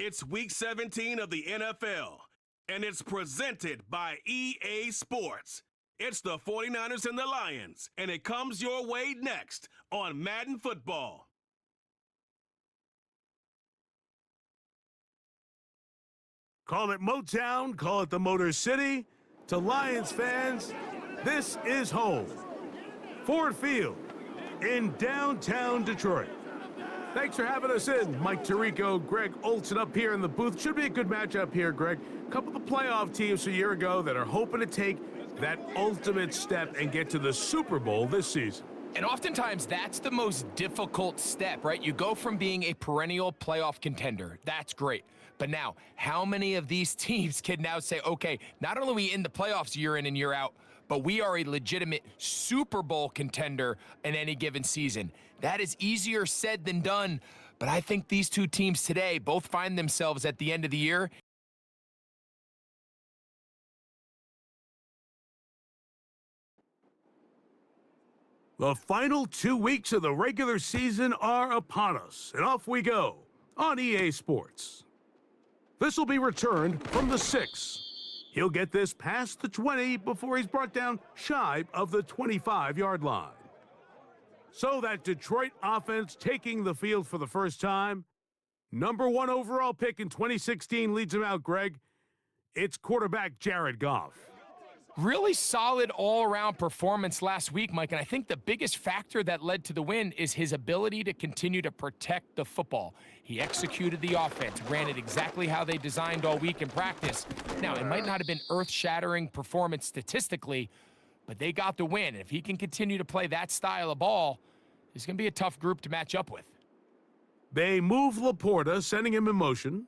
It's Week 17 of the NFL, and it's presented by EA Sports. It's the 49ers and the Lions, and it comes your way next on Madden Football. Call it Motown, call it the Motor City. To Lions fans, this is home. Ford Field in downtown Detroit. Thanks for having us in. Mike Tirico, Greg Olson up here in the booth. Should be a good matchup here, Greg. A couple of the playoff teams a year ago that are hoping to take that ultimate step and get to the Super Bowl this season. And oftentimes, that's the most difficult step, right? You go from being a perennial playoff contender. That's great. But now, how many of these teams can now say, okay, not only are we in the playoffs year in and year out, but we are a legitimate Super Bowl contender in any given season? That is easier said than done. But I think these two teams today both find themselves at the end of the year The final 2 weeks of the regular season are upon us, and off we go on EA Sports. This will be returned from the 6. He'll get this past the 20 before he's brought down shy of the 25-yard line. So that Detroit offense taking the field for the first time. Number 1 overall pick in 2016 leads him out, Greg. It's quarterback Jared Goff. Really solid all-around performance last week, Mike, and I think the biggest factor that led to the win is his ability to continue to protect the football. He executed the offense, ran it exactly how they designed all week in practice. Now, it might not have been earth-shattering performance statistically, but they got the win. And if he can continue to play that style of ball, it's going to be a tough group to match up with. They move Laporta, sending him in motion.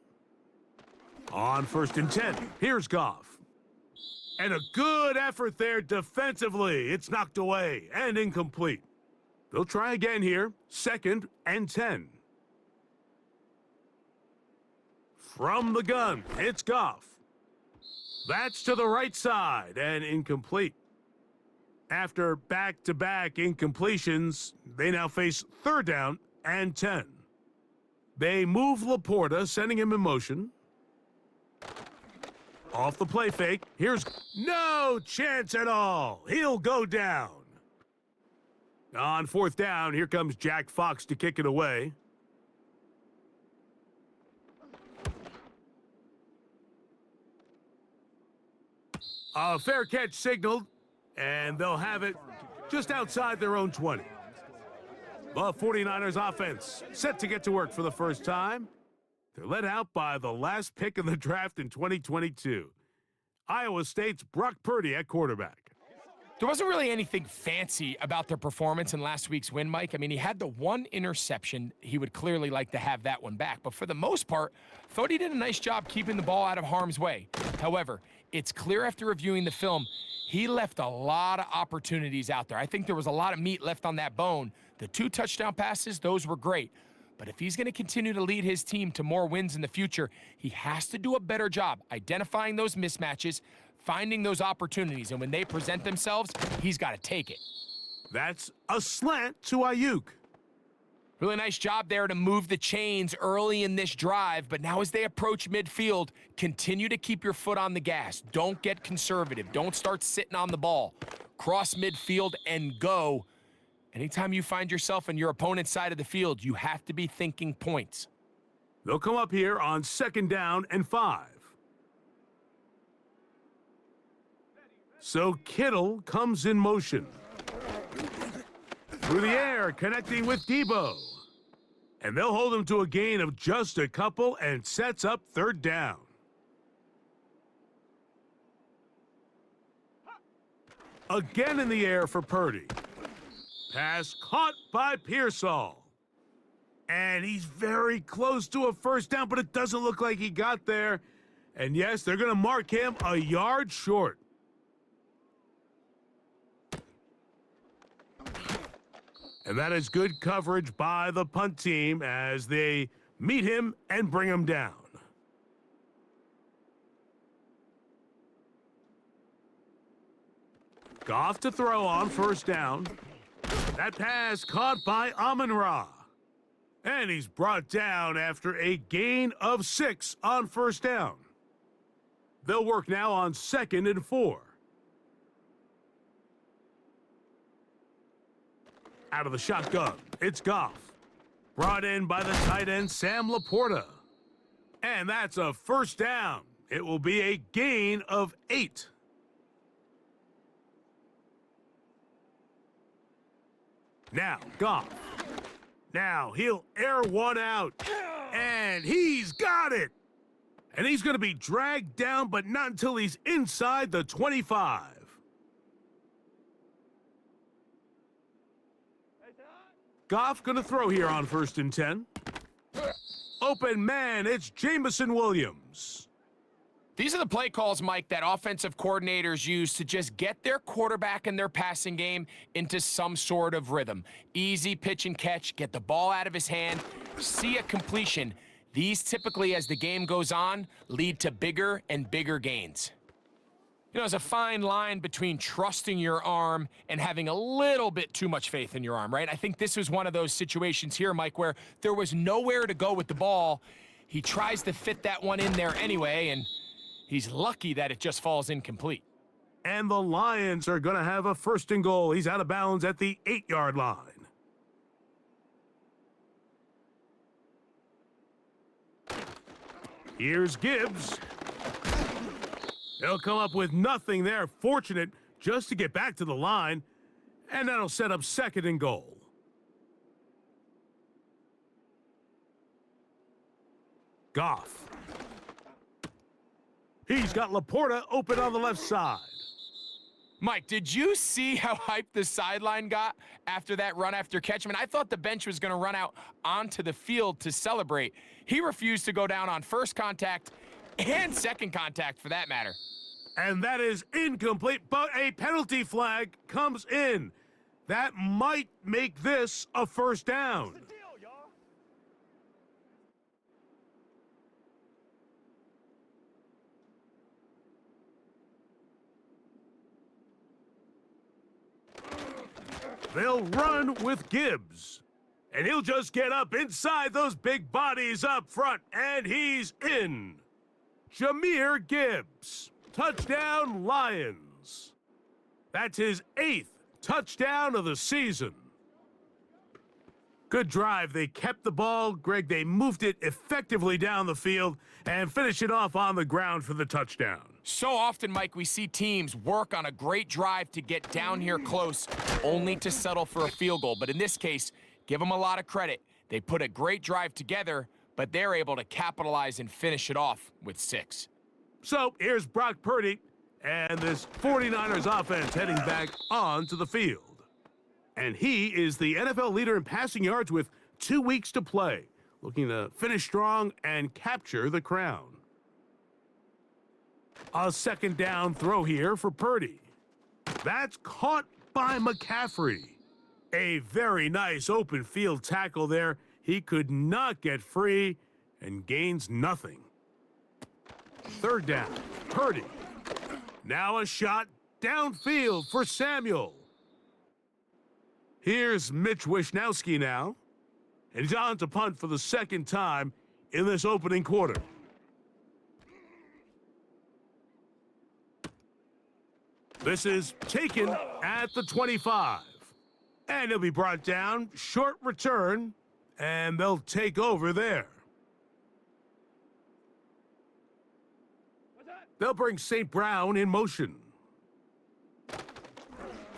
On 1st and 10, here's Goff. And a good effort there defensively. It's knocked away and incomplete. They'll try again here. 2nd and 10. From the gun, it's Goff. That's to the right side and incomplete. After back-to-back incompletions, they now face 3rd down and 10. They move Laporta, sending him in motion. Off the play fake, here's no chance at all. He'll go down. On 4th down, here comes Jack Fox to kick it away. A fair catch signaled, and they'll have it just outside their own 20. The 49ers offense set to get to work for the first time. They're led out by the last pick in the draft in 2022. Iowa State's Brock Purdy at quarterback. There wasn't really anything fancy about their performance in last week's win, Mike. I mean, he had the one interception. He would clearly like to have that one back. But for the most part, thought he did a nice job keeping the ball out of harm's way. However, it's clear after reviewing the film, he left a lot of opportunities out there. I think there was a lot of meat left on that bone. The 2 touchdown passes, those were great. But if he's going to continue to lead his team to more wins in the future, he has to do a better job identifying those mismatches, finding those opportunities, and when they present themselves, he's got to take it. That's a slant to Ayuk. Really nice job there to move the chains early in this drive, but now as they approach midfield, continue to keep your foot on the gas. Don't get conservative. Don't start sitting on the ball. Cross midfield and go. Anytime you find yourself on your opponent's side of the field, you have to be thinking points. They'll come up here on 2nd down and 5. So Kittle comes in motion. Through the air, connecting with Debo. And they'll hold him to a gain of just a couple and sets up 3rd down. Again in the air for Purdy. Pass caught by Pearsall. And he's very close to a 1st down, but it doesn't look like he got there. And yes, they're going to mark him a yard short. And that is good coverage by the punt team as they meet him and bring him down. Goff to throw on 1st down. That pass caught by Amon-Ra. And he's brought down after a gain of 6 on first down. They'll work now on 2nd and 4. Out of the shotgun, it's Goff. Brought in by the tight end, Sam Laporta. And that's a first down. It will be a gain of 8. Now, Goff. Now, he'll air one out. And he's got it. And he's going to be dragged down, but not until he's inside the 25. Goff going to throw here on 1st and 10. Open man, it's Jamison Williams. These are the play calls, Mike, that offensive coordinators use to just get their quarterback and their passing game into some sort of rhythm. Easy pitch and catch, get the ball out of his hand, see a completion. These typically, as the game goes on, lead to bigger and bigger gains. You know, there's a fine line between trusting your arm and having a little bit too much faith in your arm, right? I think this was one of those situations here, Mike, where there was nowhere to go with the ball. He tries to fit that one in there anyway, and he's lucky that it just falls incomplete. And the Lions are going to have a 1st and goal. He's out of bounds at the 8-yard line. Here's Gibbs. They'll come up with nothing there. Fortunate just to get back to the line. And that'll set up 2nd and goal. Goff. He's got Laporta open on the left side. Mike, did you see how hyped the sideline got after that run after catch? I mean, I thought the bench was going to run out onto the field to celebrate. He refused to go down on first contact and second contact, for that matter. And that is incomplete, but a penalty flag comes in. That might make this a first down. They'll run with Gibbs. And he'll just get up inside those big bodies up front, and he's in. Jahmyr Gibbs. Touchdown, Lions. That's his 8th touchdown of the season. Good drive. They kept the ball. Greg, they moved it effectively down the field and finished it off on the ground for the touchdown. So often, Mike, we see teams work on a great drive to get down here close, only to settle for a field goal. But in this case, give them a lot of credit. They put a great drive together, but they're able to capitalize and finish it off with 6. So here's Brock Purdy and this 49ers offense heading back onto the field. And he is the NFL leader in passing yards with 2 weeks to play, looking to finish strong and capture the crown. A 2nd down throw here for Purdy. That's caught by McCaffrey. A very nice open field tackle there. He could not get free and gains nothing. 3rd down, Purdy. Now a shot downfield for Samuel. Here's Mitch Wishnowsky now. And he's on to punt for the 2nd time in this opening quarter. This is taken at the 25. And he'll be brought down, short return, and they'll take over there. They'll bring St. Brown in motion.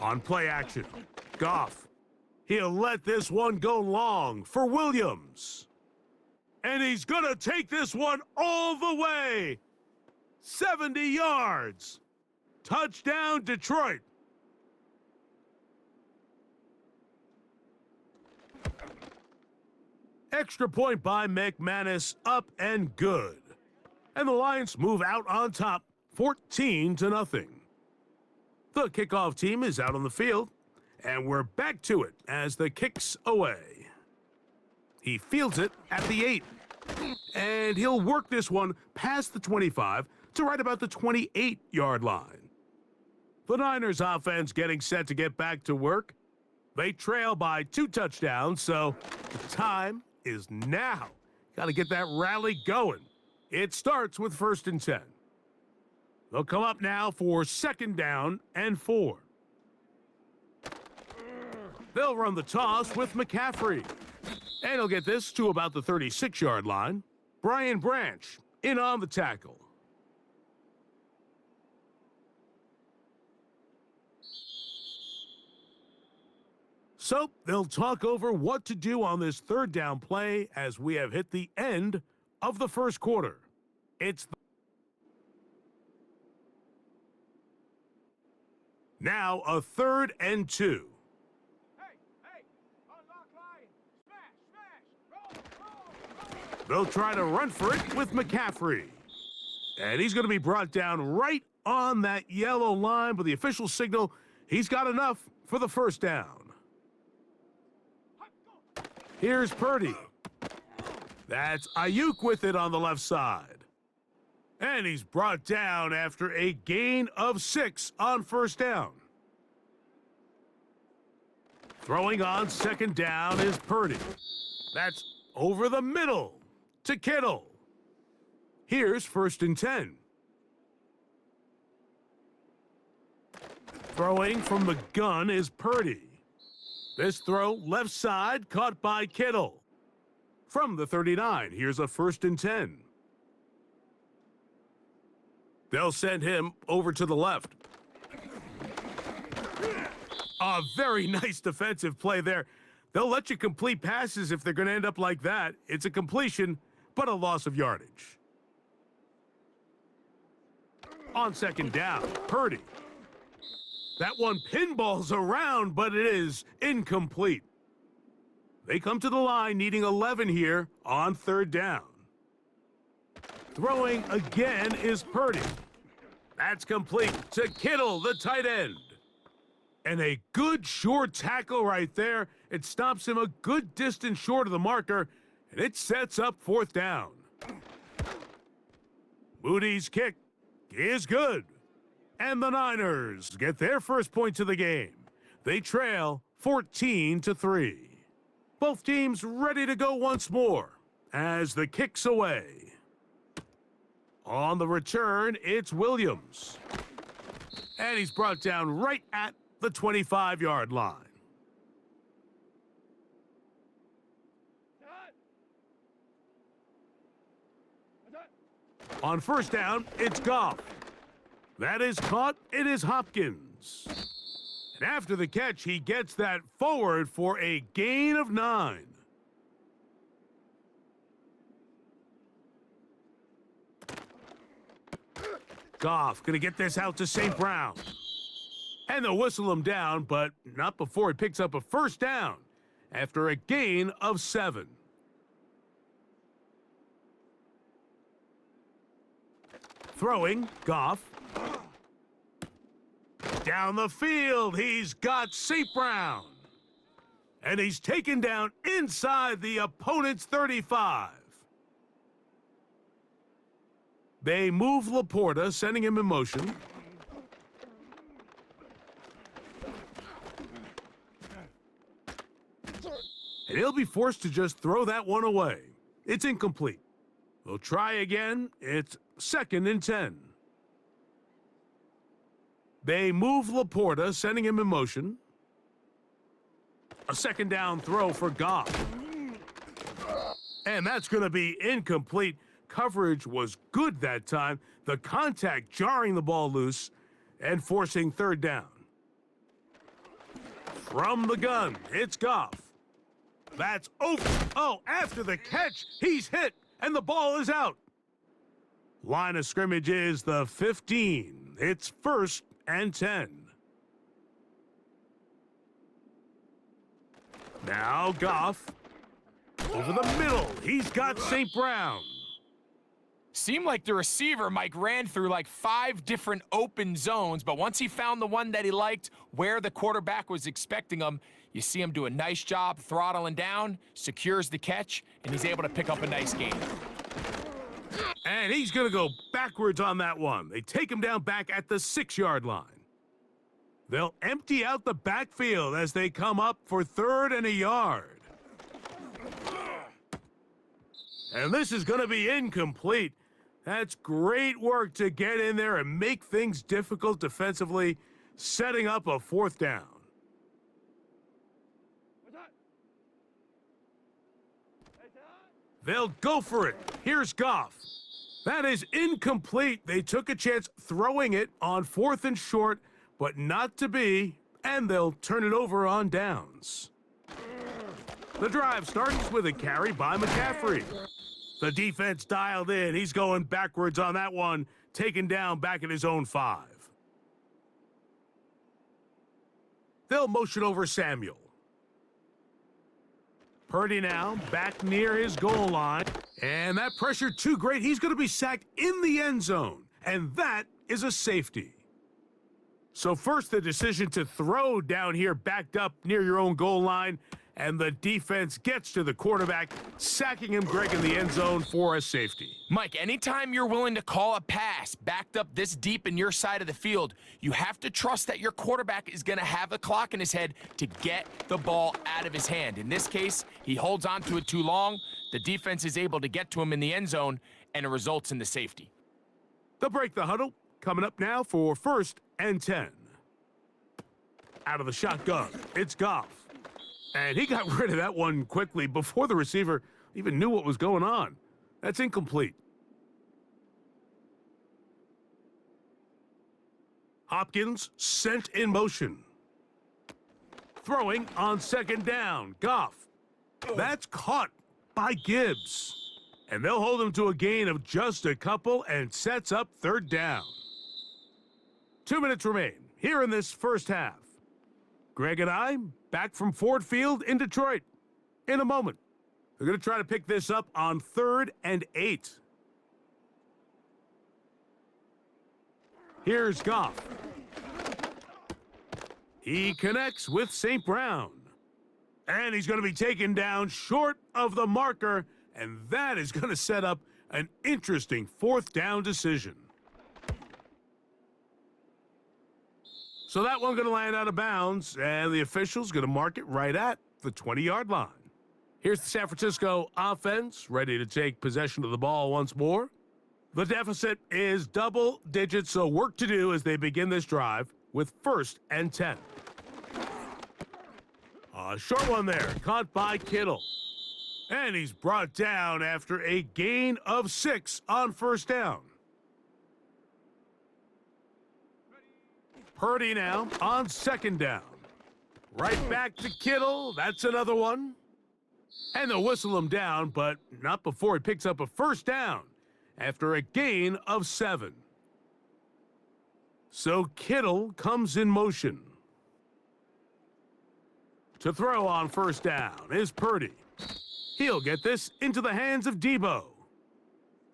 On play action, Goff. He'll let this one go long for Williams. And he's going to take this one all the way. 70 yards. Touchdown, Detroit. Extra point by McManus, up and good. And the Lions move out on top, 14-0. The kickoff team is out on the field, and we're back to it as the kick's away. He fields it at the 8, and he'll work this one past the 25 to right about the 28-yard line. The Niners offense getting set to get back to work. They trail by 2 touchdowns, so the time is now. Got to get that rally going. It starts with 1st and 10. They'll come up now for 2nd down and 4. They'll run the toss with McCaffrey. And he'll get this to about the 36-yard line. Brian Branch in on the tackle. So they'll talk over what to do on this 3rd down play as we have hit the end of the 1st quarter. It's now a 3rd and 2. They'll try to run for it with McCaffrey. And he's going to be brought down right on that yellow line, but the official signal, he's got enough for the 1st down. Here's Purdy. That's Ayuk with it on the left side. And he's brought down after a gain of 6 on 1st down. Throwing on 2nd down is Purdy. That's over the middle to Kittle. Here's 1st and 10. Throwing from the gun is Purdy. This throw left side caught by Kittle. From the 39, here's a 1st and 10. They'll send him over to the left. A very nice defensive play there. They'll let you complete passes if they're going to end up like that. It's a completion, but a loss of yardage. On 2nd down, Purdy. That one pinballs around, but it is incomplete. They come to the line needing 11 here on 3rd down. Throwing again is Purdy. That's complete to Kittle, the tight end. And a good short tackle right there. It stops him a good distance short of the marker, and it sets up 4th down. Moody's kick is good. And the Niners get their first points of the game. They trail 14-3. Both teams ready to go once more as the kick's away. On the return, it's Williams. And he's brought down right at the 25-yard line. On 1st down, it's Goff. That is caught. It is Hopkins. And after the catch, he gets that forward for a gain of 9. Goff going to get this out to St. Brown. And they'll whistle him down, but not before he picks up a 1st down after a gain of 7. Throwing, Goff. Down the field, he's got St. Brown. And he's taken down inside the opponent's 35. They move Laporta, sending him in motion. And he'll be forced to just throw that one away. It's incomplete. They'll try again. It's 2nd and 10. They move Laporta, sending him in motion. A 2nd down throw for Goff. And that's going to be incomplete. Coverage was good that time. The contact jarring the ball loose and forcing 3rd down. From the gun, it's Goff. That's over. Oh, after the catch, he's hit, and the ball is out. Line of scrimmage is the 15. It's 1st and 10. Now Goff. Over the middle, he's got St. Brown. Seemed like the receiver, Mike, ran through like 5 different open zones, but once he found the one that he liked, where the quarterback was expecting him, you see him do a nice job throttling down, secures the catch, and he's able to pick up a nice gain. And he's going to go backwards on that one. They take him down back at the 6-yard line. They'll empty out the backfield as they come up for 3rd and a yard. And this is going to be incomplete. That's great work to get in there and make things difficult defensively, setting up a fourth down. They'll go for it. Here's Goff. That is incomplete. They took a chance throwing it on 4th and short, but not to be, and they'll turn it over on downs. The drive starts with a carry by McCaffrey. The defense dialed in. He's going backwards on that one, taken down back at his own 5. They'll motion over Samuel. Purdy now back near his goal line. And that pressure too great. He's going to be sacked in the end zone. And that is a safety. So first the decision to throw down here backed up near your own goal line. And the defense gets to the quarterback, sacking him, Greg, in the end zone for a safety. Mike, anytime you're willing to call a pass backed up this deep in your side of the field, you have to trust that your quarterback is going to have the clock in his head to get the ball out of his hand. In this case, he holds on to it too long. The defense is able to get to him in the end zone, and it results in the safety. They'll break the huddle. Coming up now for 1st and 10. Out of the shotgun, it's Goff. And he got rid of that one quickly before the receiver even knew what was going on. That's incomplete. Hopkins sent in motion. Throwing on 2nd down. Goff. That's caught by Gibbs. And they'll hold him to a gain of just a couple and sets up 3rd down. 2 minutes remain here in this first half. Greg and I back from Ford Field in Detroit in a moment. They're going to try to pick this up on 3rd and 8. Here's Goff. He connects with St. Brown. And he's going to be taken down short of the marker, and that is going to set up an interesting 4th down decision. So that one going to land out of bounds, and the official's going to mark it right at the 20-yard line. Here's the San Francisco offense, ready to take possession of the ball once more. The deficit is double digits, so work to do as they begin this drive with 1st and 10. A short one there, caught by Kittle. And he's brought down after a gain of 6 on 1st down. Purdy now on 2nd down. Right back to Kittle. That's another one. And they'll whistle him down, but not before he picks up a 1st down after a gain of 7. So Kittle comes in motion. To throw on 1st down is Purdy. He'll get this into the hands of Debo.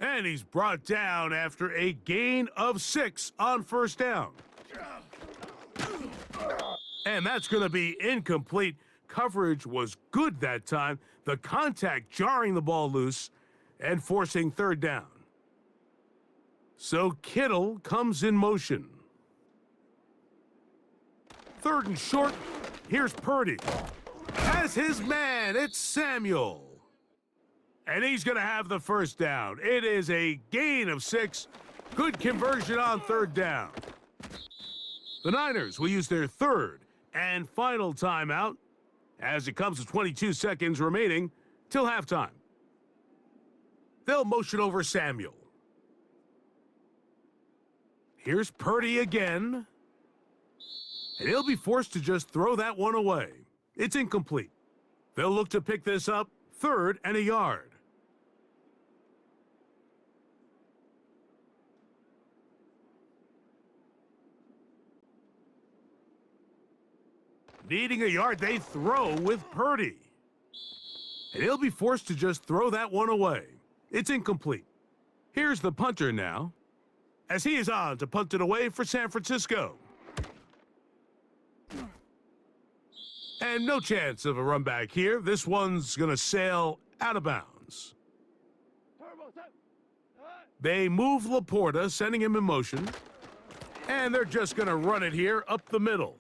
And he's brought down after a gain of 6 on 1st down. And that's going to be incomplete. Coverage was good that time. The contact jarring the ball loose and forcing 3rd down. So Kittle comes in motion. 3rd and short. Here's Purdy. Has his man. It's Samuel. And he's going to have the 1st down. It is a gain of 6. Good conversion on 3rd down. The Niners will use their 3rd and final timeout as it comes to 22 seconds remaining till halftime. They'll motion over Samuel. Here's Purdy again. And he'll be forced to just throw that one away. It's incomplete. They'll look to pick this up 3rd and a yard. Needing a yard, they throw with Purdy. And he'll be forced to just throw that one away. It's incomplete. Here's the punter now, as he is on to punt it away for San Francisco. And no chance of a run back here. This one's going to sail out of bounds. They move Laporta, sending him in motion. And they're just going to run it here up the middle.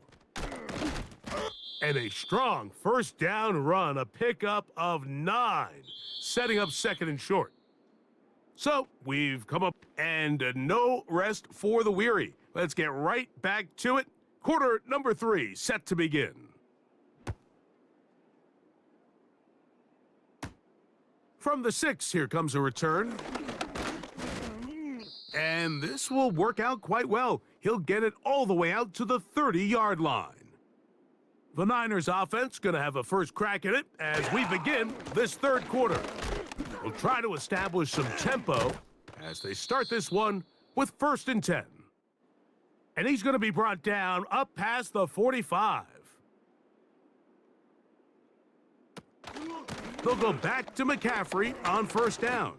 And a strong first down run, a pickup of 9, setting up second and short. So we've come up and no rest for the weary. Let's get right back to it. Quarter number 3 set to begin. From the 6, here comes a return. And this will work out quite well. He'll get it all the way out to the 30-yard line. The Niners offense going to have a first crack at it as we begin this third quarter. We'll try to establish some tempo as they start this one with 1st and 10. And he's going to be brought down up past the 45. They'll go back to McCaffrey on first down.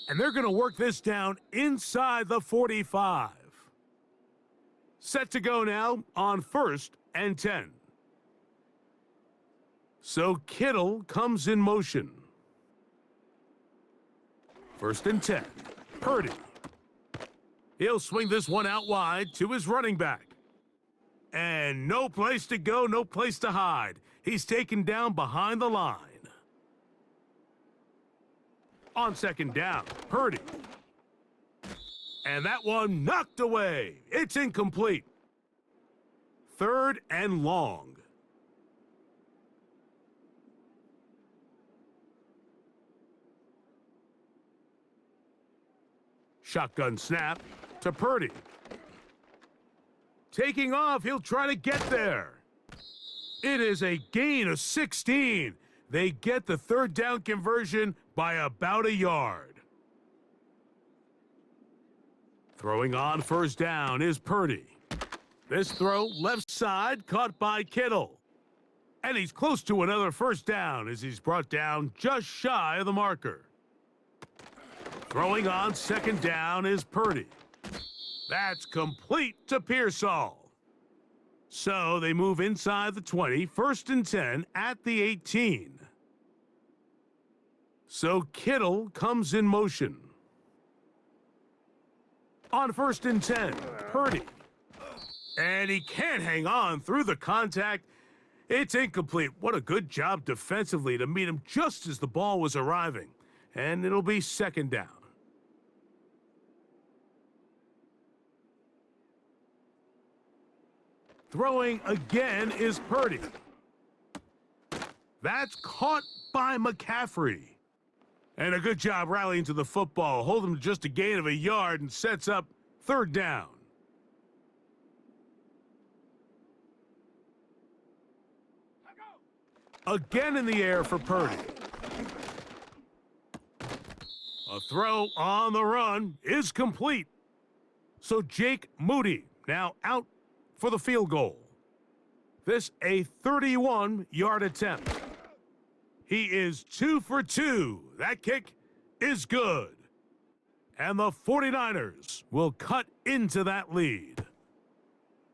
And they're going to work this down inside the 45. Set to go now on 1st and 10. So Kittle comes in motion. 1st and 10. Purdy. He'll swing this one out wide to his running back. And no place to go, no place to hide. He's taken down behind the line. On 2nd down, Purdy. And that one knocked away. It's incomplete. 3rd and long. Shotgun snap to Purdy. Taking off, he'll try to get there. It is a gain of 16. They get the 3rd down conversion by about a yard. Throwing on 1st down is Purdy. This throw left side caught by Kittle. And he's close to another 1st down as he's brought down just shy of the marker. Throwing on 2nd down is Purdy. That's complete to Pearsall. So they move inside the 20, 1st and 10 at the 18. So Kittle comes in motion. On 1st and 10, Purdy. And he can't hang on through the contact. It's incomplete. What a good job defensively to meet him just as the ball was arriving. And it'll be 2nd down. Throwing again is Purdy. That's caught by McCaffrey. And a good job rallying to the football. Hold him to just a gain of a yard and sets up 3rd down. Again in the air for Purdy. A throw on the run is complete. So Jake Moody now out for the field goal. This a 31-yard attempt. He is 2 for 2. That kick is good. And the 49ers will cut into that lead.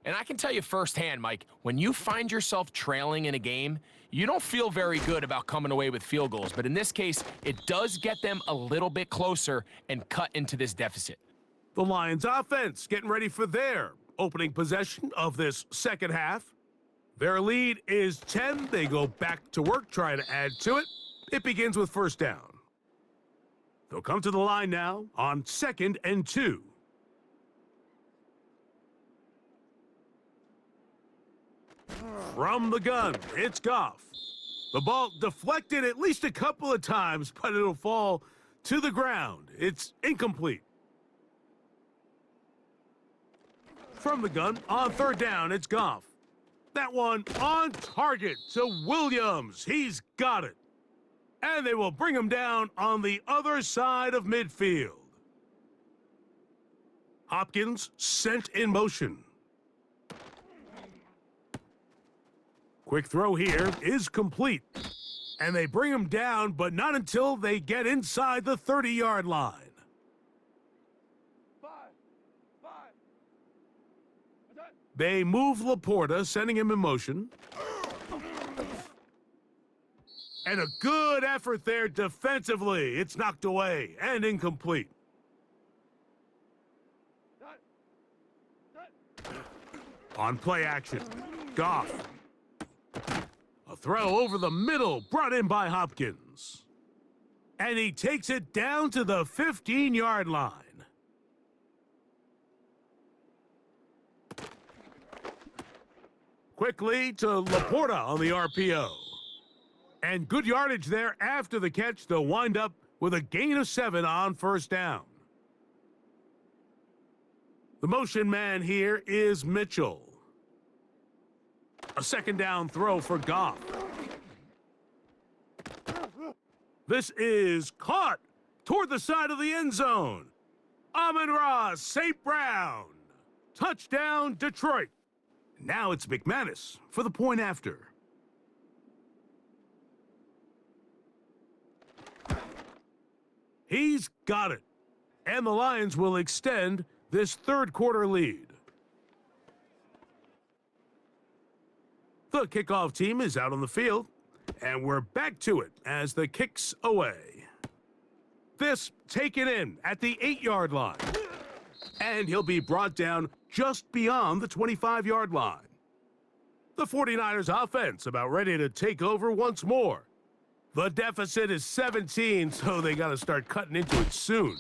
And I can tell you firsthand, Mike, when you find yourself trailing in a game, you don't feel very good about coming away with field goals. But in this case, it does get them a little bit closer and cut into this deficit. The Lions offense getting ready for their opening possession of this 2nd half. Their lead is 10. They go back to work, trying to add to it. It begins with 1st down. They'll come to the line now on 2nd and 2. From the gun, it's Goff. The ball deflected at least a couple of times, but it'll fall to the ground. It's incomplete. From the gun, on 3rd down, it's Goff. That one on target to Williams. He's got it. And they will bring him down on the other side of midfield. Hopkins sent in motion. Quick throw here is complete. And they bring him down, but not until they get inside the 30-yard line. They move Laporta, sending him in motion. And a good effort there defensively. It's knocked away and incomplete. On play action, Goff. A throw over the middle brought in by Hopkins. And he takes it down to the 15-yard line. Quickly to Laporta on the RPO. And good yardage there after the catch to wind up with a gain of 7 on first down. The motion man here is Mitchell. A second down throw for Goff. This is caught toward the side of the end zone. Amon-Ra St. Brown. Touchdown, Detroit. Now it's McManus for the point after. He's got it. And the Lions will extend this third quarter lead. The kickoff team is out on the field, and we're back to it as the kick's away. This taken in at the 8-yard line. And he'll be brought down just beyond the 25-yard line. The 49ers offense about ready to take over once more. The deficit is 17, so they got to start cutting into it soon.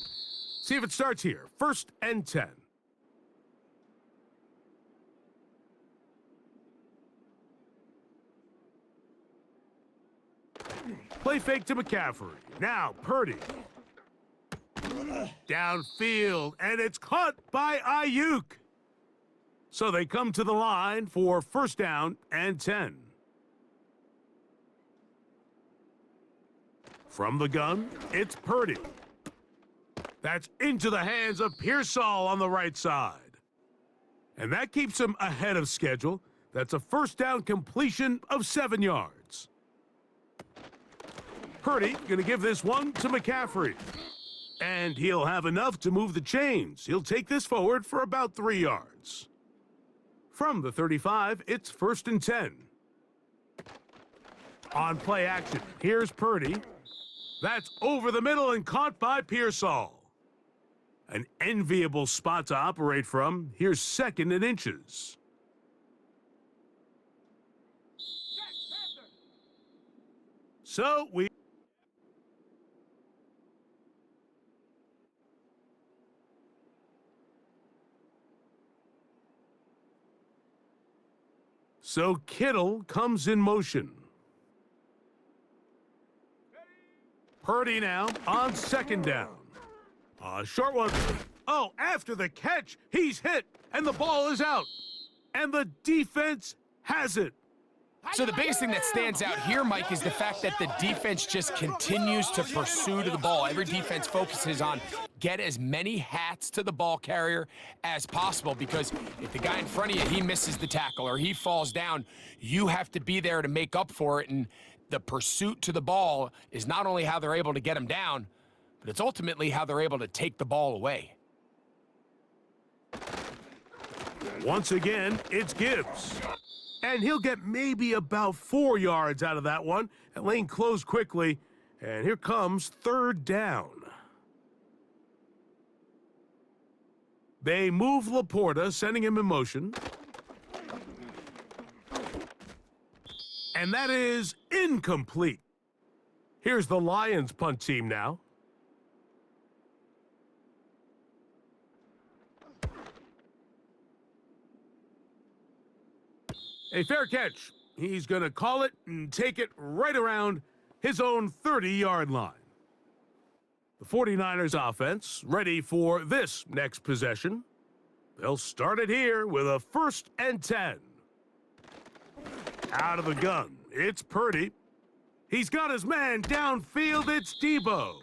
See if it starts here. 1st and 10. Play fake to McCaffrey. Now Purdy. Downfield, and it's caught by Ayuk. So they come to the line for 1st down and 10. From the gun, it's Purdy. That's into the hands of Pearsall on the right side. And that keeps him ahead of schedule. That's a 1st down completion of 7 yards. Purdy going to give this one to McCaffrey. And he'll have enough to move the chains. He'll take this forward for about 3 yards. From the 35, it's 1st and 10. On play action, here's Purdy. That's over the middle and caught by Pearsall. An enviable spot to operate from. Here's 2nd and inches. So Kittle comes in motion. Purdy now on 2nd down. A short one. Oh, after the catch, he's hit, and the ball is out. And the defense has it. So the biggest thing that stands out here, Mike, is the fact that the defense just continues to pursue to the ball. Every defense focuses on get as many hats to the ball carrier as possible, because if the guy in front of you, he misses the tackle or he falls down, you have to be there to make up for it. And the pursuit to the ball is not only how they're able to get him down, but it's ultimately how they're able to take the ball away. Once again, it's Gibbs. And he'll get maybe about 4 yards out of that one. And lane closed quickly. And here comes 3rd down. They move Laporta, sending him in motion. And that is incomplete. Here's the Lions punt team now. A fair catch. He's going to call it and take it right around his own 30-yard line. The 49ers offense ready for this next possession. They'll start it here with a 1st and 10. Out of the gun, it's Purdy. He's got his man downfield, it's Debo.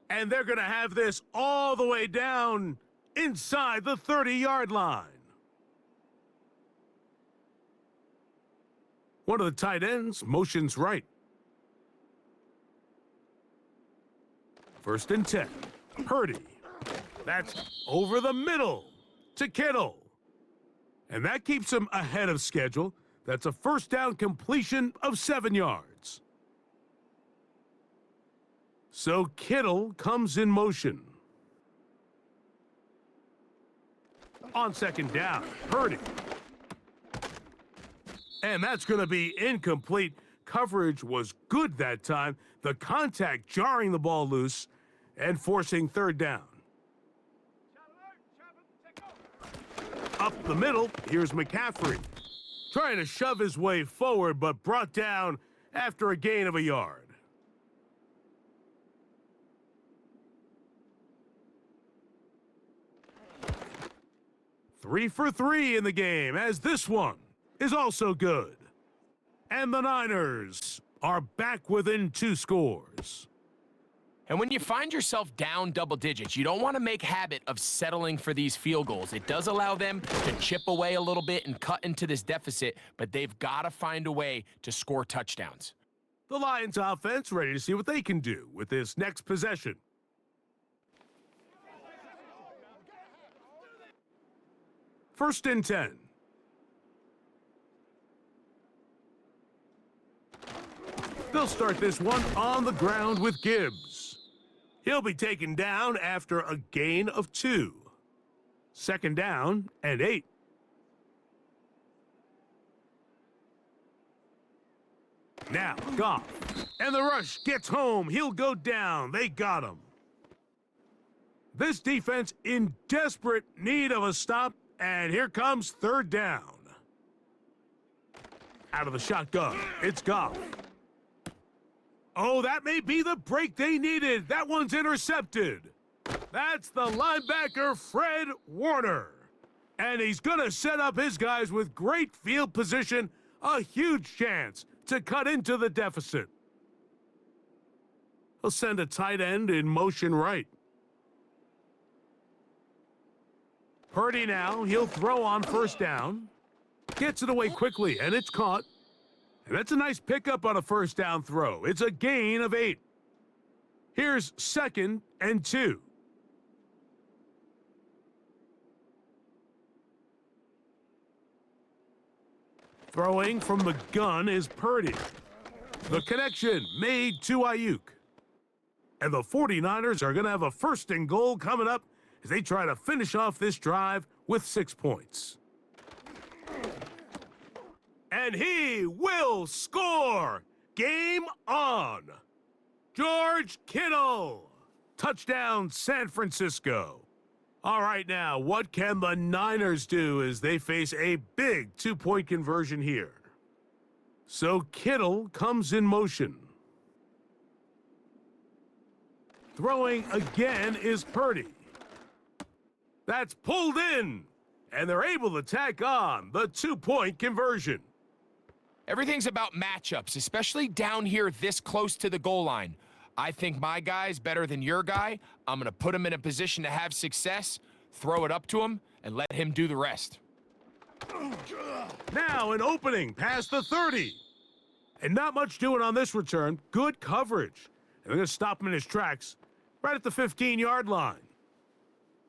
And they're going to have this all the way down inside the 30-yard line. One of the tight ends motions right. 1st and 10. Purdy. That's over the middle to Kittle. And that keeps him ahead of schedule. That's a 1st down completion of 7 yards. So Kittle comes in motion. On 2nd down, Purdy. And that's going to be incomplete. Coverage was good that time. The contact jarring the ball loose and forcing third down. Up the middle, here's McCaffrey. Trying to shove his way forward, but brought down after a gain of a yard. Three for three in the game, as this one is also good. And the Niners are back within 2 scores. And when you find yourself down double digits, you don't want to make habit of settling for these field goals. It does allow them to chip away a little bit and cut into this deficit, but they've got to find a way to score touchdowns. The Lions offense ready to see what they can do with this next possession. First and 10. They'll start this one on the ground with Gibbs. He'll be taken down after a gain of 2. Second down and 8. Now, Goff. And the rush gets home. He'll go down. They got him. This defense in desperate need of a stop, and here comes third down. Out of the shotgun, it's Goff. Oh, that may be the break they needed. That one's intercepted. That's the linebacker, Fred Warner. And he's going to set up his guys with great field position, a huge chance to cut into the deficit. He'll send a tight end in motion right. Purdy now, he'll throw on first down. Gets it away quickly, and it's caught. And that's a nice pickup on a first down throw. It's a gain of 8. Here's second and 2. Throwing from the gun is Purdy. The connection made to Ayuk. And the 49ers are going to have a first and goal coming up as they try to finish off this drive with 6 points. And he will score! Game on! George Kittle! Touchdown, San Francisco. All right, now, what can the Niners do as they face a big 2-point conversion here? So Kittle comes in motion. Throwing again is Purdy. That's pulled in, and they're able to tack on the 2-point conversion. Everything's about matchups, especially down here this close to the goal line. I think my guy's better than your guy. I'm going to put him in a position to have success, throw it up to him, and let him do the rest. Now an opening past the 30. And not much doing on this return. Good coverage. And they're going to stop him in his tracks right at the 15-yard line.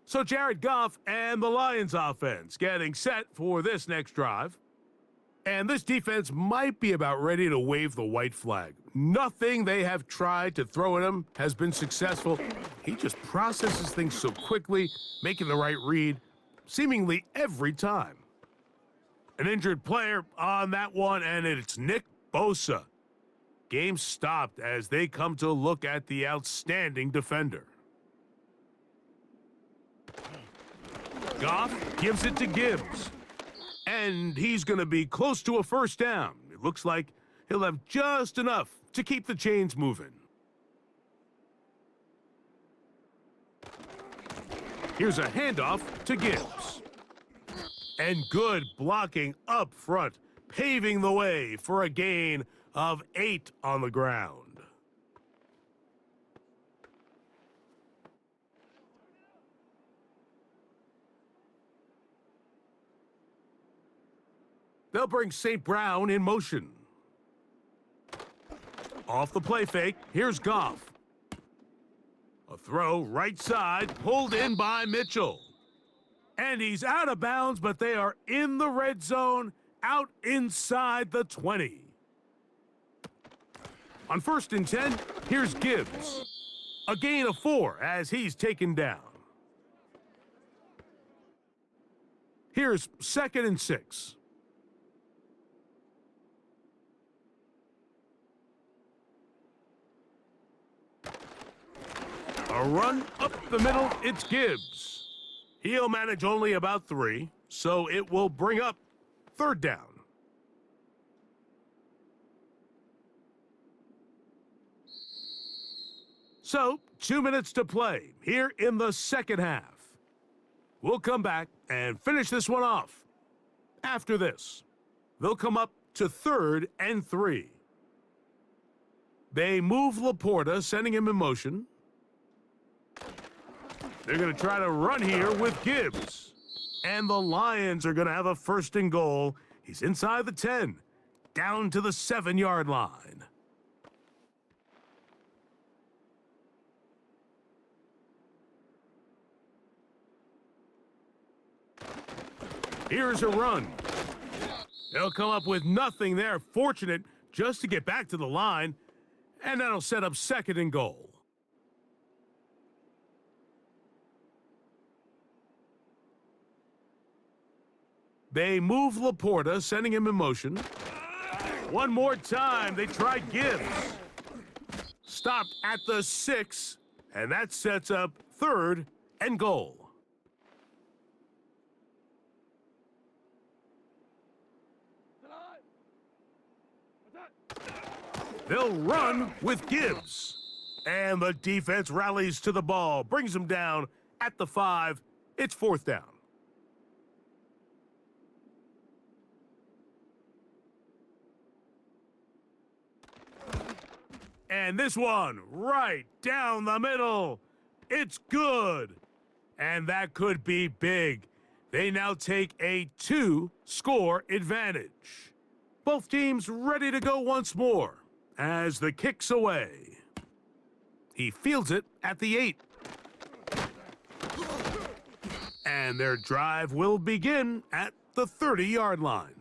So Jared Goff and the Lions offense getting set for this next drive. And this defense might be about ready to wave the white flag. Nothing they have tried to throw at him has been successful. He just processes things so quickly, making the right read, seemingly every time. An injured player on that one, and it's Nick Bosa. Game stopped as they come to look at the outstanding defender. Goff gives it to Gibbs. And he's going to be close to a first down. It looks like he'll have just enough to keep the chains moving. Here's a handoff to Gibbs. And good blocking up front, paving the way for a gain of 8 on the ground. They'll bring St. Brown in motion. Off the play fake, here's Goff. A throw right side, pulled in by Mitchell. And he's out of bounds, but they are in the red zone, out inside the 20. On first and 10, here's Gibbs. A gain of 4 as he's taken down. Here's second and 6. A run up the middle, it's Gibbs. He'll manage only about 3, so it will bring up 3rd down. So, 2 minutes to play here in the second half. We'll come back and finish this one off. After this, they'll come up to 3rd and 3. They move Laporta, sending him in motion. They're going to try to run here with Gibbs. And the Lions are going to have a 1st and goal. He's inside the 10, down to the 7-yard line. Here's a run. They'll come up with nothing there. Fortunate just to get back to the line. And that'll set up 2nd and goal. They move Laporta, sending him in motion. One more time, they try Gibbs. Stopped at the 6, and that sets up 3rd and goal. They'll run with Gibbs. And the defense rallies to the ball, brings him down at the 5. It's 4th down. And this one, right down the middle. It's good. And that could be big. They now take a 2-score advantage. Both teams ready to go once more as the kick's away. He fields it at the 8. And their drive will begin at the 30-yard line.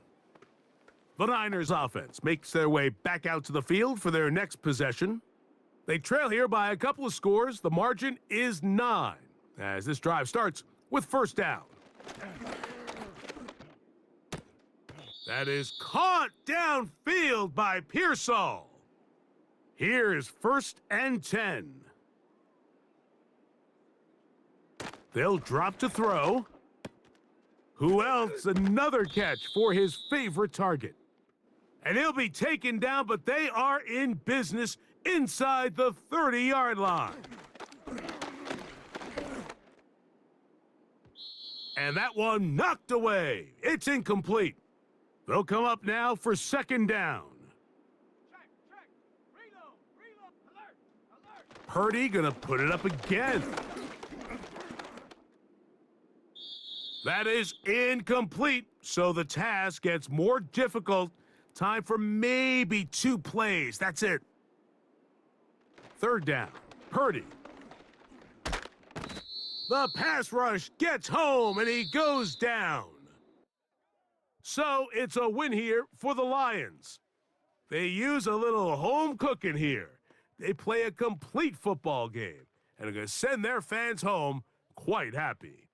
The Niners offense makes their way back out to the field for their next possession. They trail here by a couple of scores. The margin is 9 as this drive starts with 1st down. That is caught downfield by Pearsall. Here's 1st and 10. They'll drop to throw. Who else? Another catch for his favorite target. And he'll be taken down, but they are in business inside the 30-yard line. And that one knocked away. It's incomplete. They'll come up now for 2nd down. Purdy gonna put it up again. That is incomplete, so the task gets more difficult. Time for maybe 2 plays. That's it. 3rd down. Purdy. The pass rush gets home, and he goes down. So it's a win here for the Lions. They use a little home cooking here. They play a complete football game and are going to send their fans home quite happy.